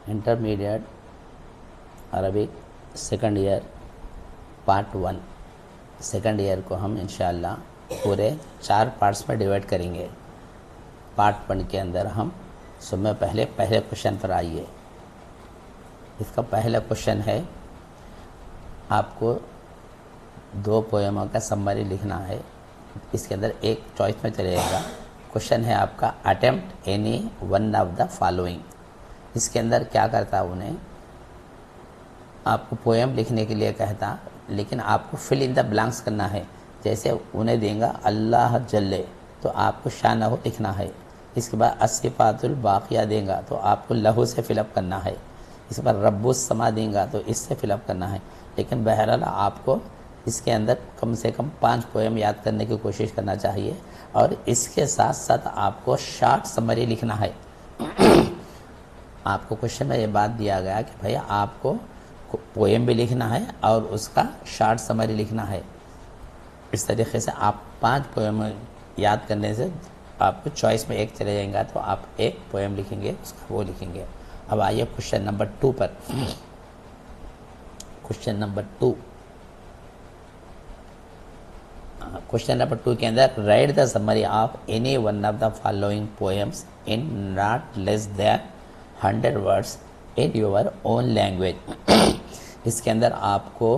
Intermediate Arabic second year part 1। Second year को हम इंशाअल्लाह पूरे 4 पार्ट्स में डिवाइड करेंगे। पार्ट 1 के अंदर हम सुबह पहले क्वेश्चन पर आइए। इसका पहला क्वेश्चन है, आपको 2 पोएमों का समरी लिखना है। इसके अंदर एक चॉइस में चलेगा। क्वेश्चन है आपका, attempt any one of the following. इसके अंदर क्या करता उन्हें, आपको पोएम लिखने के लिए कहता, लेकिन आपको फिल इन द ब्लैंक्स करना है। जैसे उन्हें देगा अल्लाह जल्ले, तो आपको शानहु लिखना है। इसके बाद अस्सिफातुल बाक़िया देगा, तो आपको लहू से फिलअप करना है। इसके बाद रब्बुस समा देगा, तो इससे फिलअप करना है। लेकिन बहरहाल आपको इसके अंदर कम से कम 5 पोएम याद करने की कोशिश करना चाहिए, और इसके साथ साथ आपको शॉर्ट समरी लिखना है। आपको क्वेश्चन में ये बात दिया गया कि भैया आपको पोएम भी लिखना है और उसका शॉर्ट समरी लिखना है। इस तरीके से आप 5 पोएम याद करने से आपको चॉइस में एक चले जाएगा, तो आप एक पोएम लिखेंगे, उसका वो लिखेंगे। अब आइए क्वेश्चन नंबर 2 पर। क्वेश्चन नंबर 2 के अंदर, right the summary of any one of the following poems in not less than 100 words in your own language. इसके अंदर आपको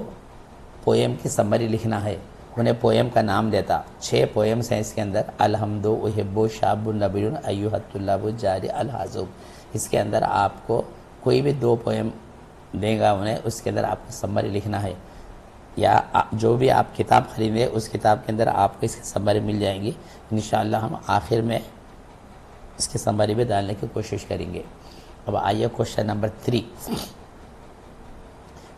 पोएम की समरी लिखना है। उन्हें पोएम का नाम देता। 6 पोएम्स हैं इसके अंदर, अलहम्दु, उहिब्बु, शाबुन, नबीरुन, अय्युहत्तुल्लाबु, जारी, अल हाजुब। इसके अंदर आपको कोई भी 2 पोएम देगा उन्हें, उसके अंदर आपको समरी लिखना है। या जो भी आप किताब खरीदें उस किताब के अंदर आपको इसकी समरी मिल जाएगी। इंशाअल्लाह हम आखिर में इसकी समरी भी डालने की कोशिश करेंगे। अब आइए क्वेश्चन नंबर 3।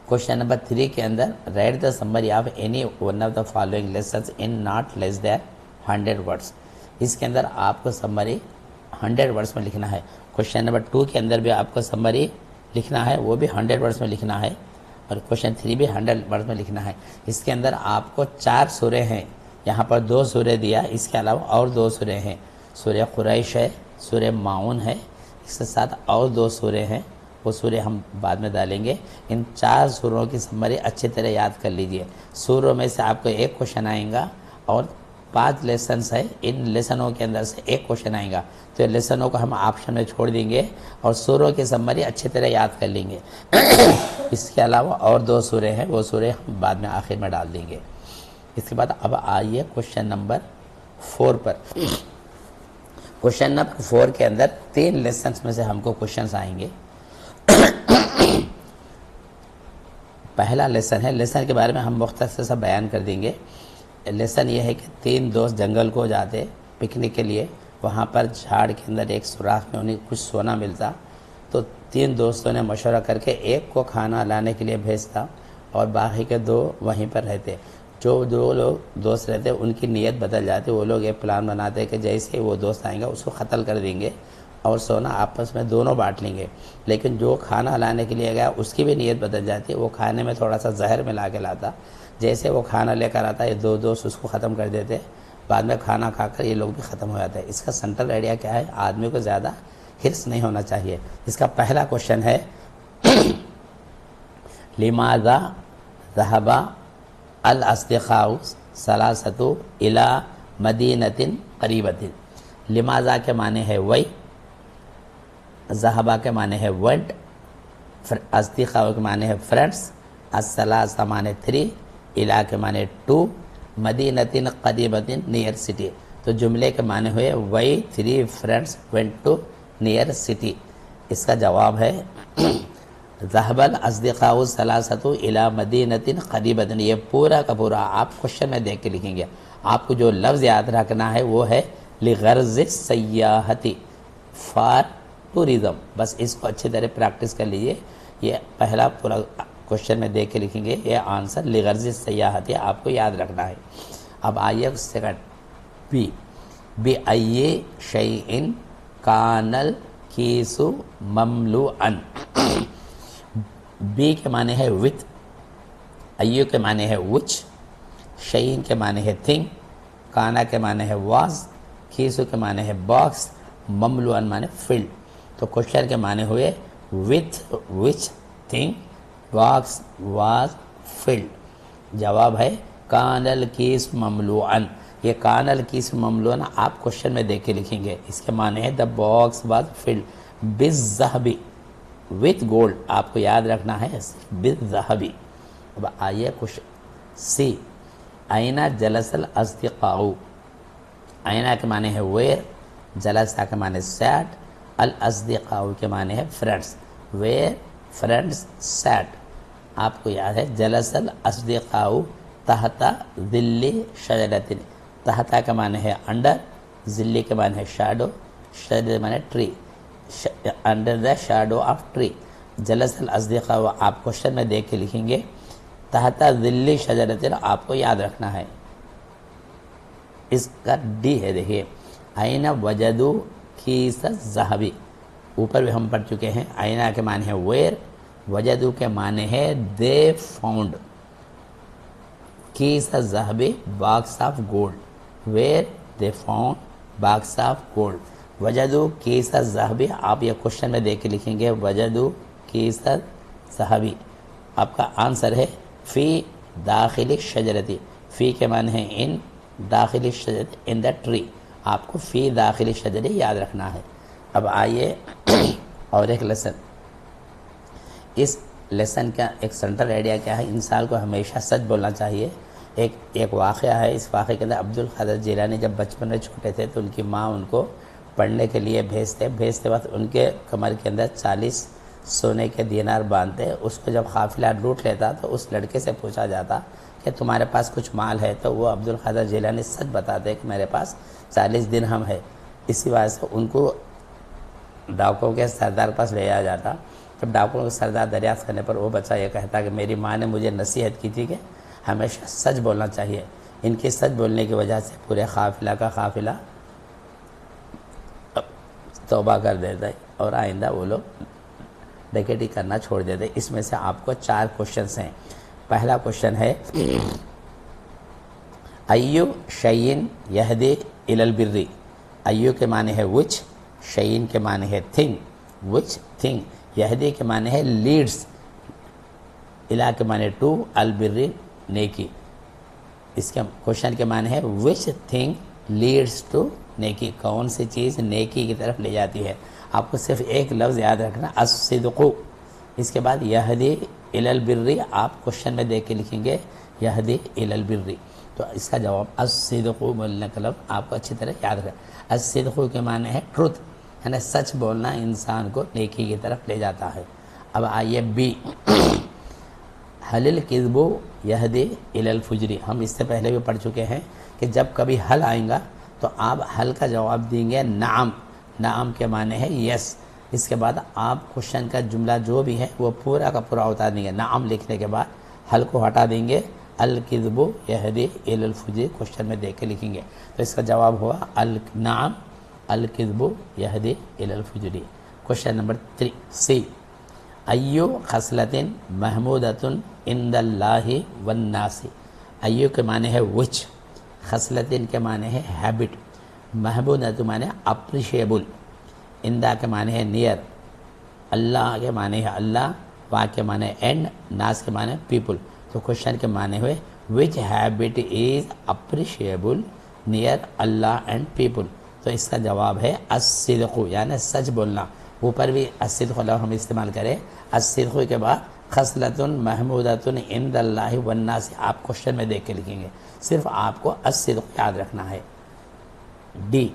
क्वेश्चन नंबर 3 के अंदर, right the summary of any one of the following lessons in not less than 100 words. इसके अंदर आपको समरी 100 वर्ड्स में लिखना है। क्वेश्चन नंबर 2 के अंदर भी आपको समरी लिखना है, वो भी 100 वर्ड्स में लिखना है, और क्वेश्चन 3 भी 100 वर्ड्स में लिखना है। इसके अंदर आपको 4 सूरे हैं। यहाँ पर 2 सूरे दिया, इसके अलावा और 2 सूरे हैं। सूर्य कुरैश है, सूर्य माउन है, इसके साथ और 2 सूरे हैं, वो सूर्य हम बाद में डालेंगे। इन 4 सूरों की समरी अच्छी तरह याद कर लीजिए। सूरों में से आपको एक क्वेश्चन आएगा और 5 लेसन्स है। इन लेसनों के अंदर से एक क्वेश्चन आएगा, तो लेसनों को हम ऑप्शन में छोड़ देंगे और सूरों की समरी अच्छी तरह याद कर लेंगे। इसके अलावा और 2 सूरे हैं, वो सूरे हम बाद में आखिर में डाल देंगे। इसके बाद अब आइए क्वेश्चन नंबर 4 पर। क्वेश्चन नंबर 4 के अंदर 3 लेसन्स में से हमको क्वेश्चंस आएंगे। पहला लेसन है, लेसन के बारे में हम मुख्तसर सा बयान कर देंगे। लेसन ये है कि 3 दोस्त जंगल को जाते पिकनिक के लिए। वहाँ पर झाड़ के अंदर एक सुराख में उन्हें कुछ सोना मिलता, तो 3 दोस्तों ने मशवरा करके एक को खाना लाने के लिए भेजता और बाकी के 2 वहीं पर रहते। जो 2 लोग दोस्त रहते उनकी नीयत बदल जाती। वो लोग एक प्लान बनाते कि जैसे ही वो दोस्त आएंगे उसको क़त्ल कर देंगे और सोना आपस में दोनों बांट लेंगे। लेकिन जो खाना लाने के लिए गया उसकी भी नीयत बदल जाती। वो खाने में थोड़ा सा जहर मिला के लाता। जैसे वो खाना लेकर आता, ये 2 दोस्त उसको ख़त्म कर देते। बाद में खाना खाकर ये लोग भी ख़त्म हो जाते हैं। इसका सेंट्रल आइडिया क्या है, आदमी को ज़्यादा हिर्स नहीं होना चाहिए। इसका पहला क्वेश्चन है, लिमाज़ा ज़हबा अल अस्दिक़ाउ सलासतु इला मदीनतिन क़रीबतिन। लिमाज़ा के माने है वही, ज़हबा के माने है वेंट, अस्दिक़ाउ के माने है फ्रेंड्स, अस्सलासा माने 3, इला के माने 2, मदीनतिन क़रीबतिन नियर सिटी। तो जुमले के माने हुए वही 3 friends went to near city. इसका जवाब है ज़हबल अस्दिक़ाउ सलासतु इला मदीनतिन क़रीबतिन। ये पूरा का पूरा आप क्वेश्चन में देख के लिखेंगे। आपको जो लफ्ज़ याद रखना है वो है लिग़र्ज़ सय्याहती, फॉर टूरिज़म। बस इसको अच्छी तरह प्रैक्टिस कर लीजिए। ये पहला पूरा क्वेश्चन में देख के लिखेंगे, ये आंसर लिग़र्ज़ सय्याहती आपको याद रखना है। अब आइए सेकंड, बी अय्यि शैइन कानल कीसु ममलूअन। बी के माने है विथ, अय्यु के माने है विच, शैइन के माने है थिंग, काना के माने है वाज, कीसु के माने है बॉक्स, ममलूअन माने फिल्ड। तो क्वेश्चन के माने हुए with which thing box was field. जवाब है कानल कीस ममलूअन। ये कानल कीस ममलूअन आप क्वेश्चन में देख के लिखेंगे। इसके माने है द बॉक्स वाज फिल्ड बिज़्ज़हबी, विथ गोल्ड। आपको याद रखना है बिज़्ज़हबी। अब आइए क्वेश्चन सी, आइना जलसल अस्दिक़ाउ। आइना के माने है वेयर, जलसा के माने सैट, अल अस्दिक़ाउ के माने है फ्रेंड्स। Where friends set. आपको याद है जलसल अस्दिक़ाउ तहता ज़िल्ली शजरतिन। तहता का माने है अंडर, ज़िल्ली के माने है शैडो, शजर माने tree, under the shadow of tree. जलसल अस्दिक़ाउ आप क्वेश्चन में देख के लिखेंगे। तहता ज़िल्ली शजरतिन आपको याद रखना है। इसका डी है, देखिए आइना वजदू कीस ज़हबी। ऊपर भी हम पढ़ चुके हैं। आइना के माने है वेयर, वजदू के माने है दे फाउंड, कीस ज़हबी box of gold, where they found box of gold. वजदू कीस ज़हबी आप ये क्वेश्चन में देख के लिखेंगे। वजदू कीस ज़हबी आपका आंसर है फ़ी दाखिली शजरती। फ़ी के माने है इन, दाखिली शजरती इन द ट्री। आपको फ़ी दाखिली शजरी याद रखना है। अब आइए और एक लेसन। इस लेसन का एक सेंट्रल आइडिया क्या है, इंसान को हमेशा सच बोलना चाहिए। एक वाक़या है, इस वाक़े के अंदर अब्दुल क़ादिर जिलानी जब बचपन में छोटे थे तो उनकी माँ उनको पढ़ने के लिए भेजते वक्त उनके कमर के अंदर 40 सोने के दीनार बांधते। उसको जब काफ़िला लूट लेता तो उस लड़के से पूछा जाता कि तुम्हारे पास कुछ माल है, तो वो अब्दुल क़ादिर जिलानी सच बताते कि मेरे पास 40 दिरहम है। इसी वजह से उनको डाकुओं के सरदार पास ले जाया जाता। जब डाकुओं के सरदार दरियाफ्त करने पर वो बच्चा ये कहता कि मेरी माँ ने मुझे नसीहत की थी कि हमेशा सच बोलना चाहिए। इनके सच बोलने की वजह से पूरे काफ़िला का काफ़िला तौबा कर देता है और आइंदा वो लोग डकैती करना छोड़ देते। इसमें से आपको 4 क्वेश्चंस हैं। पहला क्वेश्चन है अय्यु शयिन यहदी इलल बिर्री। अय्यु के माने है विच, शयिन के माने है थिंग, विच थिंग, यहदी के माने है लीड्स, इला के माने टू, अल बिर्री नेकी। इसके क्वेश्चन के माने है विच थिंग लीड्स टू नेकी। कौन सी चीज़ नेकी की तरफ ले जाती है। आपको सिर्फ एक लफ्ज़ याद रखना अस्सिद्क़ु। इसके बाद यहदी इलल बिर्री आप क्वेश्चन में देख के लिखेंगे यहदी इलल बिर्री। तो इसका जवाब अस्सिद्क़ु बोलने का लफ्ज़ आपको अच्छी तरह याद रखें। अस्सिद्क़ु के माने है ट्रुथ, यानी सच बोलना इंसान को नेकी की तरफ ले जाता है। अब आइए बी, हलिल किज़्बु यहदी इलल फुजरी। हम इससे पहले भी पढ़ चुके हैं कि जब कभी हल आएगा तो आप हल का जवाब देंगे नाम। नाम के माने है यस। इसके बाद आप क्वेश्चन का जुमला जो भी है वो पूरा का पूरा उतार देंगे। नाम लिखने के बाद हल को हटा देंगे। अल किज़्बु यहदी इलल फुजरी क्वेश्चन में देख के लिखेंगे। तो इसका जवाब हुआ अल नाम अल किज़्बु यहदी इलल फुजरी। क्वेश्चन नंबर 3 सी, अय्यु खसलतिन महमूदतुन इंदल्लाहि वन्नासी। अय्यु के माने है विच, खसलतिन के माने है हैबिट, महमूदतुन माने अप्रिशिएबल, इंदा के माने है नियर, अल्लाह के माने है अल्लाह, वा के माने एंड, नास के माने पीपल। तो क्वेश्चन के माने हुए which habit is appreciable near Allah and people. तो इसका जवाब है अस्सिद्क़ु, यानी सच बोलना। ऊपर भी अस्सिद्क़ु लफ्ज़ हम इस्तेमाल करें। अस्सिद्क़ु के बाद खसलतुन महमूदतुन इंदल्लाहि वन्नास आप क्वेश्चन में देख के लिखेंगे। सिर्फ आपको अस्सिद्क़ु याद रखना है। डी,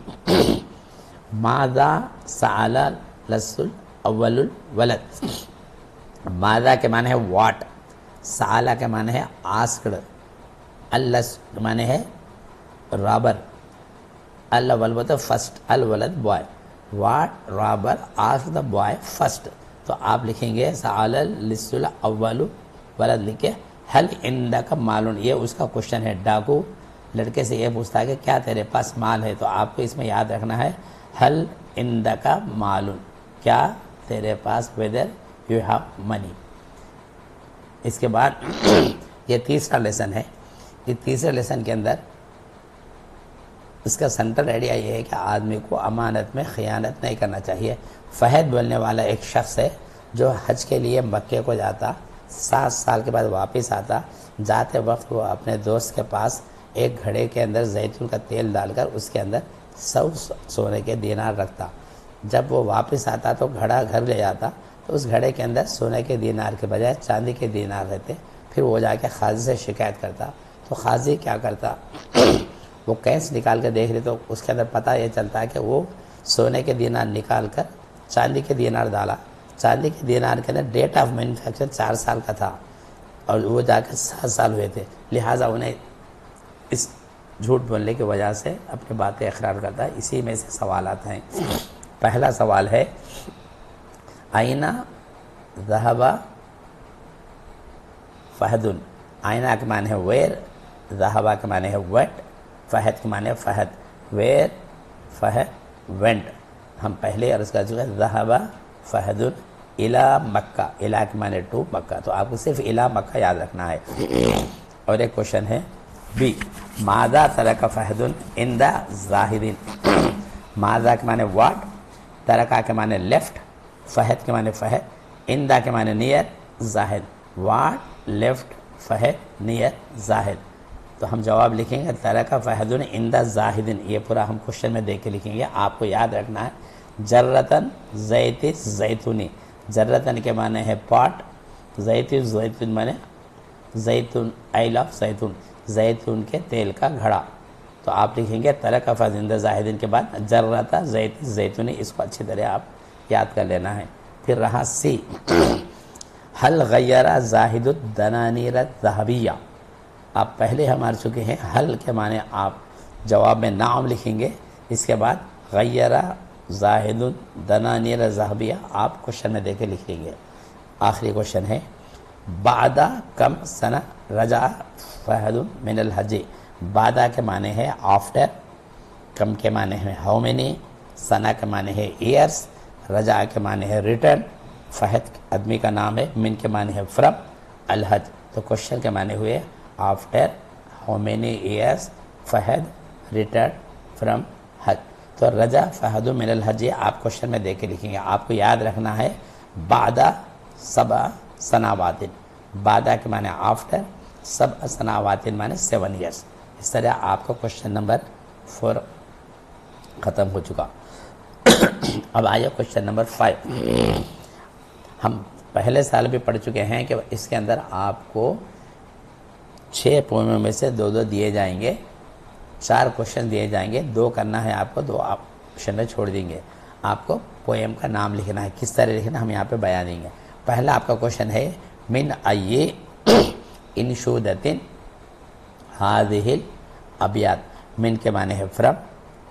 मादा सअला लस्सुल अव्वलुल वलद। मादा के माने है व्हाट, सअला के माने है आस्क्ड, अल्लस के माने है रॉबर, अल वलद फर्स्ट, अल वलद boy, what robber asked the boy first. तो आप लिखेंगे सअला लस्सुल अव्वलुल वलद लिखे हल इंदका मालून। ये उसका क्वेश्चन है। डाकू लड़के से ये पूछता है कि क्या तेरे पास माल है। तो आपको इसमें याद रखना है हल इंदका मालून, क्या तेरे पास, वेदर यू हैव मनी। इसके बाद ये तीसरा लेसन है। ये तीसरे लेसन के अंदर इसका सेंट्रल आइडिया ये है कि आदमी को अमानत में ख़यानत नहीं करना चाहिए। फ़हद बोलने वाला एक शख्स है जो हज के लिए मक्के को जाता, 7 साल के बाद वापस आता, जाते वक्त वो अपने दोस्त के पास एक घड़े के अंदर जैतून का तेल डालकर उसके अंदर 100 सोने के दीनार रखता। जब वो वापस आता तो घड़ा घर ले जाता, तो उस घड़े के अंदर सोने के दीनार के बजाय चांदी के दीनार रहते। फिर वो जाके खाजी से शिकायत करता, तो खाजी क्या करता, वो कैश निकाल कर देख रहे तो उसके अंदर पता ये चलता है कि वो सोने के दीनार निकाल कर चांदी के दीनार डाला। चांदी के दीनार के अंदर डेट ऑफ मैन्युफैक्चर 4 साल का था और वो जाकर 7 साल हुए थे। लिहाजा उन्हें इस झूठ बोलने की वजह से अपनी बातें इकरार करता है। इसी में से सवाल आते हैं। पहला सवाल है, आइना ज़हबा फहदुन। आइना के माने है वेर, ज़हबा के माने है वेट, फहद के माने फहद। Where Fahad went. हम पहले अर्ज कर चुके हैं, ज़हबा फहदुन इला मक्का। इला के माने टू मक्का, तो आपको सिर्फ इला मक्का याद रखना है। और एक क्वेश्चन है बी, मादा तरका फहदुन इंदा जाहिदिन। मादा के माने वाट, तरका के माने लेफ्ट, फहद के माने फहद, इंदा के माने नियर, जाहिद। वाट, लेफ्ट, फहद, नियर, जाहिद। तो हम जवाब लिखेंगे तरका फहदुन इंदा जाहिदिन। ये पूरा हम क्वेश्चन में देख के लिखेंगे। आपको याद रखना है जर्रतन जैती जैतूनी। जर्रतन के माने है पॉट, जैतून जैतून माने जैतून, आइल ऑफ जैतून, जैतून के तेल का घड़ा। तो आप लिखेंगे तरका फहदुन जाहिदिन के बाद जर्रता जैती जैतूनी। इसको अच्छी तरह आप याद कर लेना है। फिर रहा सी, हल गय्यरा जाहिदुद दनानीर ज़हबिया। आप पहले हम मार चुके हैं। हल के माने आप जवाब में नाम लिखेंगे, इसके बाद गय्यरा जाहिदुद दनानीर ज़हबिया आप क्वेश्चन में देके लिख लेंगे। आखिरी क्वेश्चन है, बादा कम सना रजा फहदुन मिनल हज। बादा के माने है आफ्टर, कम के माने है हाउ मेनी, सना के माने है ईयर्स, रजा के माने है रिटर्न, फहद आदमी का नाम है, मिन के माने है फ्रॉम, अल हज। तो क्वेश्चन के माने हुए after, how many years, Fahad, return, from, Hajj. तो रजा फहदु मिनल हज आप क्वेश्चन में देख के लिखेंगे। आपको याद रखना है बादा सबा सनावातिन। बादा के माने आफ्टर, सब सनावातिन माने 7 ईयर्स। इस तरह आपका क्वेश्चन नंबर 4 ख़त्म हो चुका। अब आइए क्वेश्चन नंबर 5। हम पहले साल भी पढ़ चुके हैं कि इसके अंदर आपको 6 पोएमों में से 2-2 दिए जाएंगे, 4 क्वेश्चन दिए जाएंगे, 2 करना है आपको, 2 ऑप्शन में छोड़ देंगे। आपको पोएम का नाम लिखना है, किस तरह लिखना हम यहाँ पे बयान देंगे। पहला आपका क्वेश्चन है, मिन आइए इंशुदतिन हादिहिल अबियात। मिन के माने है फ्रॉम,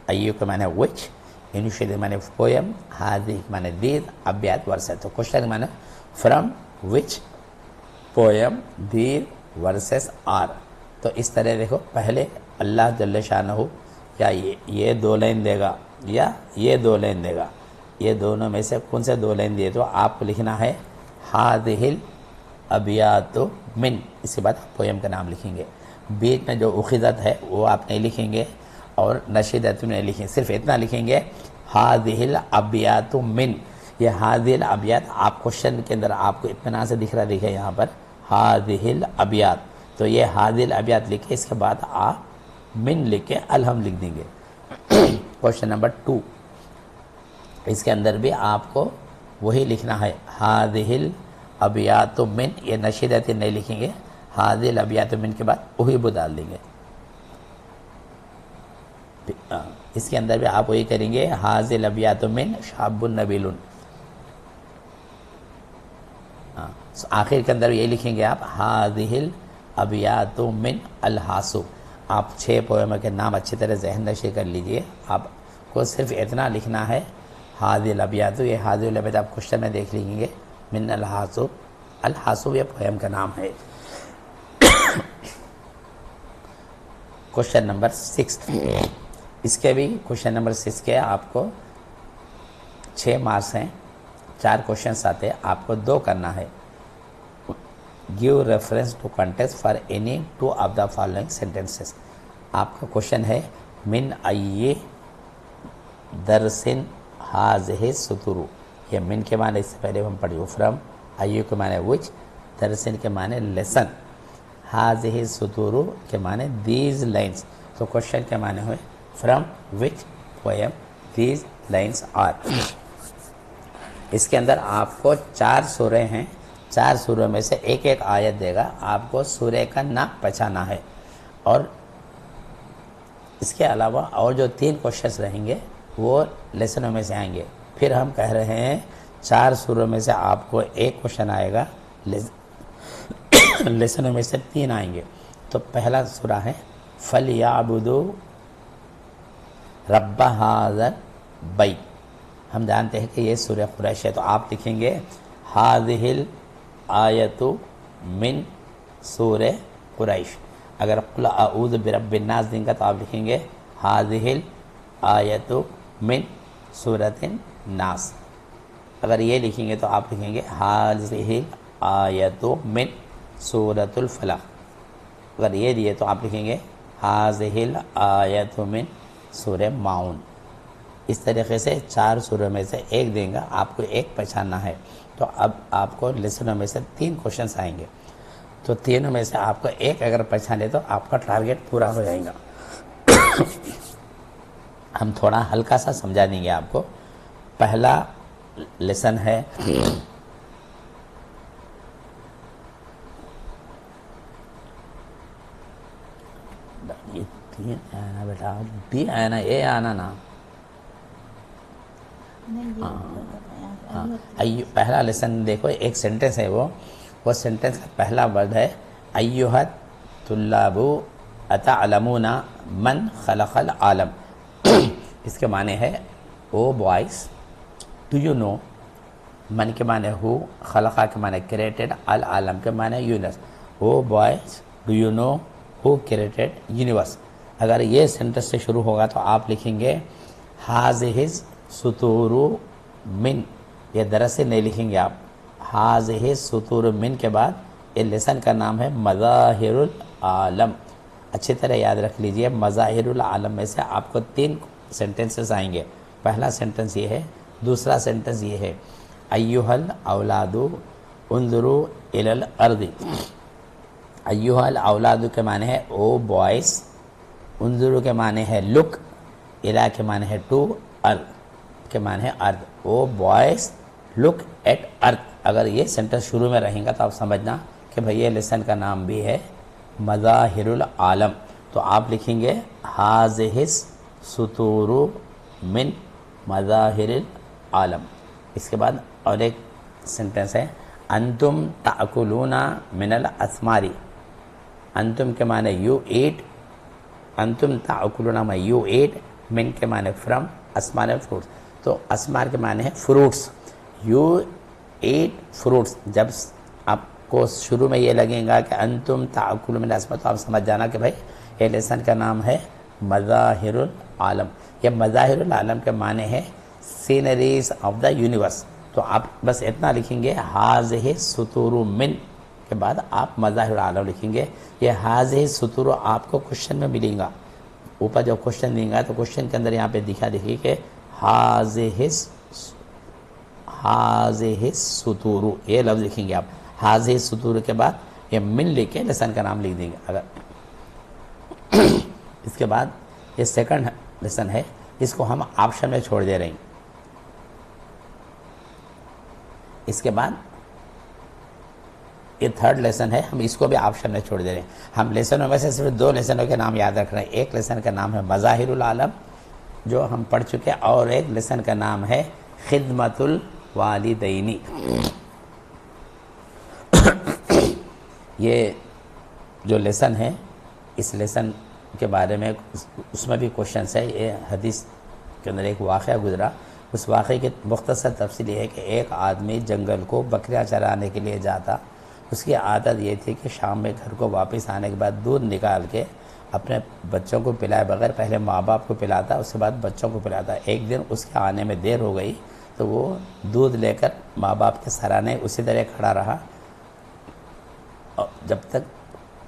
आइयो के माने विच, इंशुद माने पोएम, हादि माने दीद, अबियात वर्सेस। तो क्वेश्चन के माने फ्रॉम विच पोएम दीद वर्सेस आर। तो इस तरह देखो, पहले अल्लाह जल्ल शानहू या ये 2 लाइन देगा या ये 2 लाइन देगा, ये दोनों में से कौन से 2 लाइन दिए तो आपको लिखना है हादिहिल अबियातु मिन। इसके बाद पोएम का नाम लिखेंगे। बीच में जो उखिदत है वो आप नहीं लिखेंगे और नशीदतु नहीं लिखेंगे, सिर्फ इतना लिखेंगे हादिहिल अबियातु मिन। ये हादिहिल अबियात आप क्वेश्चन के अंदर आपको इत्मीनान से दिख रहा, दिखे यहाँ पर हादिहिल अबियात। तो ये हादिहिल अबियात लिखे, इसके बाद आप मिन लिख के अलहम लिख देंगे। क्वेश्चन नंबर 2, इसके अंदर भी आपको वही लिखना है हादिहिल अबियातु मिन। ये नशीदतु नहीं लिखेंगे, हादिहिल अबियातु मिन के बाद उहिबु डाल देंगे। इसके अंदर भी आप वही करेंगे हादिहिल अबियातु मिन शाबुन नबीलुन। आखिर के अंदर ये लिखेंगे आप हादिहिल अबियातु मिन अलहासु। आप 6 पोएम के नाम अच्छी तरह जहन नशी कर लीजिए। आपको सिर्फ इतना लिखना है हादिहिल अबियातु। ये हादिहिल अबियात आप क्वेश्चन में देख लीजिए, मिन अलहासु। अलहासु ये पोएम का नाम है। क्वेश्चन नंबर 6, इसके भी क्वेश्चन नंबर 6 के आपको 6 मार्क्स हैं, 4 क्वेश्चन आते हैं, आपको 2 करना है। Give reference to context for any 2 of the following sentences. आपका क्वेश्चन है मिन आइए दरसिन हाज़िहि सुतुरु। ये मिन के माने इससे पहले हम पढ़ी फ्रॉम, अय्यु के माने विच, दरसिन के माने लेसन, हाज़िहि सुतूरु के माने दीज लाइन्स। तो क्वेश्चन के माने हुए from which poem these lines are. इसके अंदर आपको 4 सूरे हैं, 4 सूरों में से एक एक आयत देगा, आपको सूरे का नाम पहचाना है। और इसके अलावा और जो 3 क्वेश्चंस रहेंगे वो लेसनों में से आएंगे। फिर हम कह रहे हैं 4 सूरों में से आपको एक क्वेश्चन आएगा, लेसनों में से 3 आएंगे। तो पहला सूरा है फलयाबुदू रब्ब हाज़ल बैत। हम जानते हैं कि ये सूरह कुरैश है, तो आप लिखेंगे हाज़िहिल आयतु मिन सूरह कुरैश। अगर कुल अऊज़ु बिरब्बिन नास देंगे तो आप लिखेंगे हाज़िहिल आयतु मिन सूरतिन नास। अगर ये लिखेंगे तो आप लिखेंगे हाज़िहिल आयतु मिन सूरतुल फलक। अगर ये दिए तो आप लिखेंगे हाज़िहिल आयतु मिन सूरह माउन। इस तरीके से 4 सूरों में से एक देंगे, आपको एक पहचानना है। तो अब आपको लेसनों में से 3 क्वेश्चंस आएंगे, तो तीनों में से आपको एक अगर पहचाने तो आपका टारगेट पूरा हो जाएगा। हम थोड़ा हल्का सा समझा देंगे आपको। पहला लेसन है ये आना बेटा, डी आना, ए आना ना। अय्यु पहला लेसन देखो, एक सेंटेंस है, वो सेंटेंस का पहला वर्ड है अय्युहत तुल्लाबु अतअलमुना मन खलक़ल आलम। इसके माने है ओ बॉयज़ डू यू नो। मन के माने हु, खलक़ा के माने क्रिएटेड, अल आलम के माने universe. O boys do you know who created universe. अगर ये सेंटेंस से शुरू होगा तो आप लिखेंगे हाज़िहिज़ सुतूरु मिन। ये दरअसल नहीं लिखेंगे आप, हाज़िहिज़ सुतूरु मिन के बाद ये लेसन का नाम है मज़ाहिरुल आलम। अच्छी तरह याद रख लीजिए, मज़ाहिरुल आलम में से आपको 3 सेंटेंसेस आएंगे। पहला सेंटेंस ये है, दूसरा सेंटेंस ये है अय्युहल औलादु उन्ज़ुरू इलल अर्दी। अय्युहल औलादु के माने है ओ बॉयज़, उन्ज़ुरू के माने है लुक, इला के माने है टू, अर्द के माने है अर्द। ओ बॉयज़ लुक एट अर्थ। अगर ये सेंटेंस शुरू में रहेगा तो आप समझना कि भाई ये लेसन का नाम भी है मज़ाहिरुल आलम। तो आप लिखेंगे हाज़िहिज़ सुतूरु मिन मज़ाहिरिल आलम। इसके बाद और एक सेंटेंस है अंतुम ताकुलूना मिनल अस्मारी। अंतुम के माने यू ईट, अंतुम ताकुलूना में यू ईट, मिन के माने फ्रॉम, अस्मार फ्रूट्स। तो अस्मार के माने है फ्रूट्स, यू ईट फ्रूट्स। जब आपको शुरू में ये लगेगा कि अंतुम ताकुलूना मिनल अस्मार, तो आप समझ जाना कि भाई ये लेसन का नाम है मज़ाहिरुल आलम। ये मज़ाहिरुल आलम के माने हैं सीनरीज ऑफ द यूनिवर्स। तो आप बस इतना लिखेंगे हाज़िहि सुतूरु मिन के बाद आप मज़ाहिरुल आलम लिखेंगे। ये हाज़िहि सुतूरु आपको क्वेश्चन में मिलेगा, ऊपर जो क्वेश्चन देंगे तो क्वेश्चन के अंदर यहाँ पे दिखा देखिए कि हाज़िहि सुतूरु, ये लफ्ज़ लिखेंगे आप। हाज़िहि सुतूरु के बाद ये मिन लिख के लेसन का नाम लिख देंगे। अगर इसके बाद ये सेकंड लेसन है, इसको हम ऑप्शन में छोड़ दे रहे हैं। इसके बाद ये थर्ड लेसन है, हम इसको भी ऑप्शन में छोड़ दे रहे हैं। हम लेसनों में से सिर्फ 2 लेसनों के नाम याद रख रहे हैं। एक लेसन का नाम है मज़ाहिरुल आलम जो हम पढ़ चुके हैं, और एक लेसन का नाम है खिदमतुल वालिदैनी। ये जो लेसन है, इस लेसन के बारे में उसमें भी क्वेश्चन है। ये हदीस के अंदर एक वाक़या गुजरा, उस वाक़े की मुख्तसर तफसील ये है कि एक आदमी जंगल को बकरियां चराने के लिए जाता। उसकी आदत ये थी कि शाम में घर को वापस आने के बाद दूध निकाल के अपने बच्चों को पिलाए बगैर पहले माँ बाप को पिलाता, उसके बाद बच्चों को पिलाता। एक दिन उसके आने में देर हो गई तो वो दूध लेकर माँ बाप के सराहने उसी तरह खड़ा रहा, और जब तक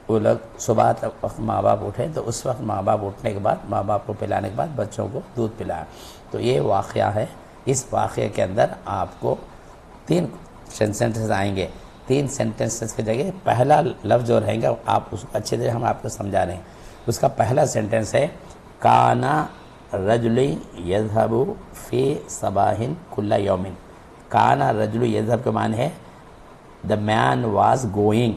वो लोग सुबह तक वक्त माँ बाप उठे, तो उस वक्त माँ बाप उठने के बाद माँ बाप को पिलाने के बाद बच्चों को दूध पिलाया। तो ये वाक़या है इस वाक़े के अंदर आपको 3 सेंटेंसेस आएंगे। 3 सेंटेंसेस की जगह पहला लफ्ज़ जो रहेगा आप उसको अच्छी तरह हम आपको समझा रहे हैं। उसका पहला सेंटेंस है काना रजुली यज़हबु फ़ी सबाहिन कुल्ला यौमिन। काना रजुलु यज़हब के माने है द मैन वाज गोइंग,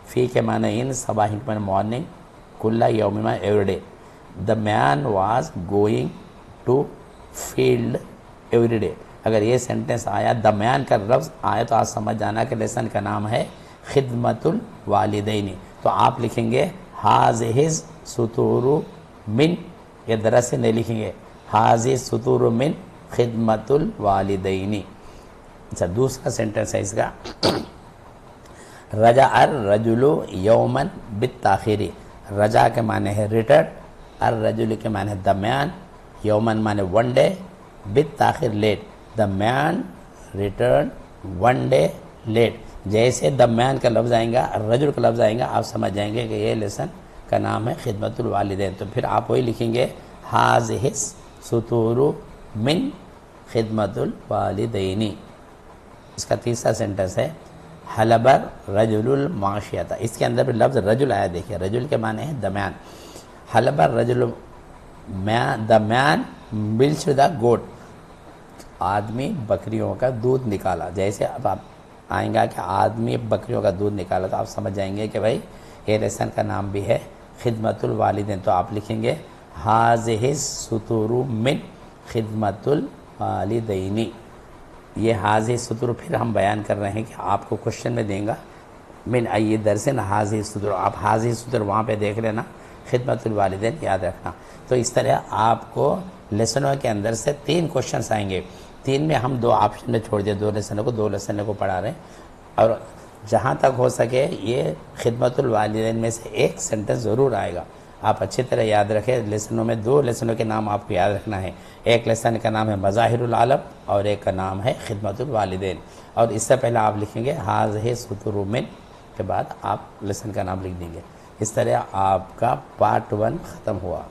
फ़ी के माने इन, सबाहिन के माने मॉर्निंग, कुल्ला यौमिन माने every day. The man was going to field every day. अगर ये सेंटेंस आया, द मैन का लफ्ज़ आया, तो आप समझ जाना कि लेसन का नाम है खिदमतुल वालिदैनी। तो आप लिखेंगे हाज़िहिज़ सुतूरु मिन, ये दरअसल से नहीं लिखेंगे, हाज़िह सुतूरु मिन खिदमतुल वालिदैनी। अच्छा, दूसरा सेंटेंस है इसका रजा अर रजुलु यौमन बित्ताखिरी। रजा के माने है रिटर्न, अर रजुल के माने द मैन, यौमन माने वन डे, बित्ताखिर late. The man return one day late. जैसे द मैन का लफ्ज़ आएगा, रजुल का लफ्ज़ आएगा, आप समझ जाएंगे कि ये लेसन का नाम है खिदमतुल वालिदैन। तो फिर आप वही लिखेंगे हाज़िहिज़ सुतूरु मिन खिदमतुल वालिदैनी। इसका तीसरा सेंटेंस है हलबर रजुलुल माशियता। इसके अंदर भी लफ्ज़ रजुल आया, देखिए रजुल के माने है द मैन। हलबर रजुल man, the man milked the goat, आदमी बकरियों का दूध निकाला। जैसे अब आप आएंगा कि आदमी बकरियों का दूध निकाला, तो आप समझ जाएंगे कि भाई ये लेसन का नाम भी है खिदमतुल वालिदैन। तो आप लिखेंगे हाज़िहिज़ सुतूरु मिन खिदमतुल वालिदैनी। ये हाज़िह सुतूर फिर हम बयान कर रहे हैं कि आपको क्वेश्चन में देंगे मिन अय्यि दरसिन हाज़िह सुतूर। आप हाज़िह सुतूर वहाँ पे देख लेना, खिदमतुल वालिदैन याद रखना। तो इस तरह आपको लेसनों के अंदर से 3 क्वेश्चंस आएंगे। 3 में हम 2 ऑप्शन में छोड़ दिए, 2 लेसनों को पढ़ा रहे हैं। और जहाँ तक हो सके ये खिदमतुल वालिदैन में से एक सेंटेंस ज़रूर आएगा। आप अच्छी तरह याद रखें। लेसनों में 2 लेसनों के नाम आपको याद रखना है। एक लेसन का नाम है मज़ाहिरुल आलम और एक का नाम है खिदमतुल वालिदैन। और इससे पहले आप लिखेंगे हाज़िह सुतूरु मिन, के बाद आप लेसन का नाम लिख देंगे। इस तरह आपका पार्ट 1 ख़त्म हुआ।